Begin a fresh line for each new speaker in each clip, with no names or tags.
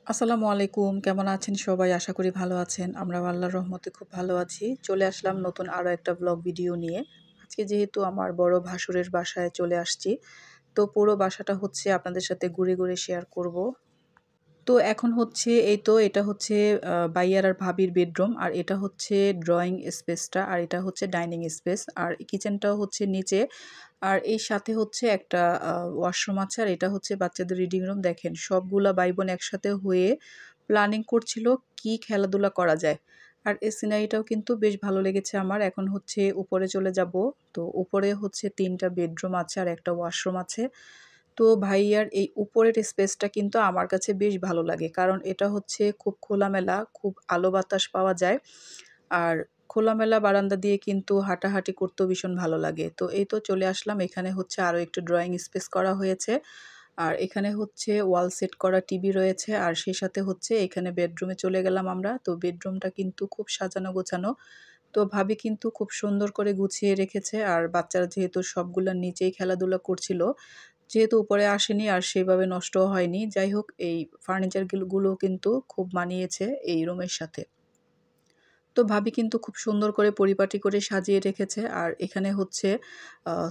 আসসালামু আলাইকুম। কেমন আছেন সবাই? আশা করি ভালো আছেন। আমরাও আল্লাহর রহমতে খুব ভালো আছি। চলে আসলাম নতুন আরও একটা ব্লগ ভিডিও নিয়ে। আজকে যেহেতু আমার বড় ভাসুরের বাসায় চলে আসছি, তো পুরো বাসাটা হচ্ছে আপনাদের সাথে ঘুরে, ঘুরে শেয়ার করব। তো এখন হচ্ছে এই তো এটা হচ্ছে ভাইয়ার আর ভাবির বেডরুম, আর এটা হচ্ছে ড্রয়িং স্পেসটা, আর এটা হচ্ছে ডাইনিং স্পেস, আর কিচেনটাও হচ্ছে নিচে। আর এই সাথে হচ্ছে একটা ওয়াশরুম আছে, আর এটা হচ্ছে বাচ্চাদের রিডিং রুম। দেখেন সবগুলা ভাই বোন একসাথে হয়ে প্ল্যানিং করছিল কি খেলাধুলা করা যায়। আর এই সিনারিটাও কিন্তু বেশ ভালো লেগেছে আমার। এখন হচ্ছে উপরে চলে যাব। তো উপরে হচ্ছে ৩টা বেডরুম আছে আর একটা ওয়াশরুম আছে। তো ভাইয়ার এই উপরের স্পেসটা কিন্তু আমার কাছে বেশ ভালো লাগে। কারণ এটা হচ্ছে খুব খোলামেলা, খুব আলো বাতাস পাওয়া যায়। আর খোলামেলা বারান্দা দিয়ে কিন্তু হাঁটাহাঁটি করতেও ভীষণ ভালো লাগে। তো এই তো চলে আসলাম। এখানে হচ্ছে আরও একটু ড্রয়িং স্পেস করা হয়েছে। আর এখানে হচ্ছে ওয়াল সেট করা টিভি রয়েছে। আর সেই সাথে হচ্ছে এখানে বেডরুমে চলে গেলাম আমরা। তো বেডরুমটা কিন্তু খুব সাজানো গোছানো। তো ভাবি কিন্তু খুব সুন্দর করে গুছিয়ে রেখেছে। আর বাচ্চারা যেহেতু সবগুলা নিচেই খেলাধুলা করছিল, যেহেতু উপরে আসেনি আর সেভাবে নষ্টও হয়নি। যাই হোক, এই ফার্নিচারগুলো কিন্তু খুব মানিয়েছে এই রুমের সাথে। তো ভাবি কিন্তু খুব সুন্দর করে পরিপাটি করে সাজিয়ে রেখেছে। আর এখানে হচ্ছে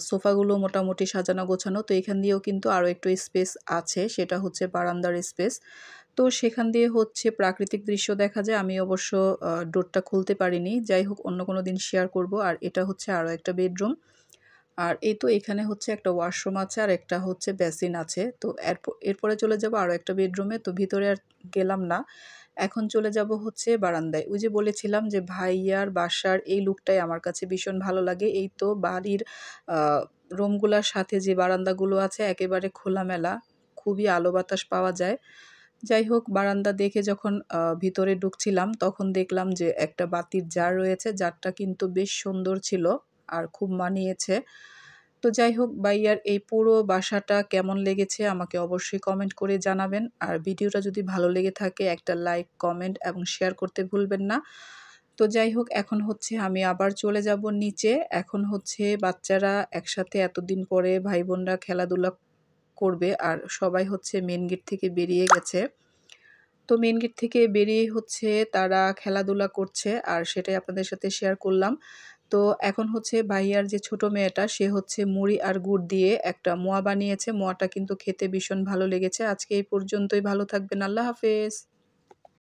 সোফাগুলো মোটামুটি সাজানো গোছানো। তো এখান দিয়েও কিন্তু আরও একটু স্পেস আছে, সেটা হচ্ছে বারান্দার স্পেস। তো সেখান দিয়ে হচ্ছে প্রাকৃতিক দৃশ্য দেখা যায়। আমি অবশ্য ডোরটা খুলতে পারিনি। যাই হোক, অন্য কোনো দিন শেয়ার করব। আর এটা হচ্ছে আরও একটা বেডরুম। আর এই তো এখানে হচ্ছে একটা ওয়াশরুম আছে আর একটা হচ্ছে বেসিন আছে। তো এরপরে চলে যাব আরও একটা বেডরুমে। তো ভিতরে আর গেলাম না। এখন চলে যাব হচ্ছে বারান্দায়। ওই যে বলেছিলাম যে ভাইয়ার বাসার এই লুকটাই আমার কাছে ভীষণ ভালো লাগে। এই তো বাড়ির আ রুমগুলার সাথে যে বারান্দাগুলো আছে একেবারে খোলামেলা। খুবই আলো বাতাস পাওয়া যায়। যাই হোক, বারান্দা দেখে যখন ভিতরে ঢুকছিলাম তখন দেখলাম যে একটা বাতির জার রয়েছে। জারটা কিন্তু বেশ সুন্দর ছিল আর খুব মানিয়েছে। তো যাই হোক, ভাইয়ার এই পুরো বাসাটা কেমন লেগেছে আমাকে অবশ্যই কমেন্ট করে জানাবেন। আর ভিডিওটা যদি ভালো লেগে থাকে একটা লাইক, কমেন্ট এবং শেয়ার করতে ভুলবেন না। তো যাই হোক, এখন হচ্ছে আমি আবার চলে যাব নিচে। এখন হচ্ছে বাচ্চারা একসাথে এতদিন পরে ভাই-বোনরা খেলাধুলা করবে আর সবাই হচ্ছে মেইন গেট থেকে বেরিয়ে গেছে। তো মেইন গেট থেকে বেরিয়ে হচ্ছে তারা খেলাধুলা করছে আর সেটাই আপনাদের সাথে শেয়ার করলাম। তো এখন হচ্ছে ভাইয়ার যে ছোট মেয়েটা সে হচ্ছে মুড়ি আর গুড় দিয়ে একটা মোয়া বানিয়েছে। মোয়াটা কিন্তু খেতে ভীষণ ভালো লেগেছে। আজকে এই পর্যন্তই। ভালো থাকবেন। আল্লাহ হাফেজ।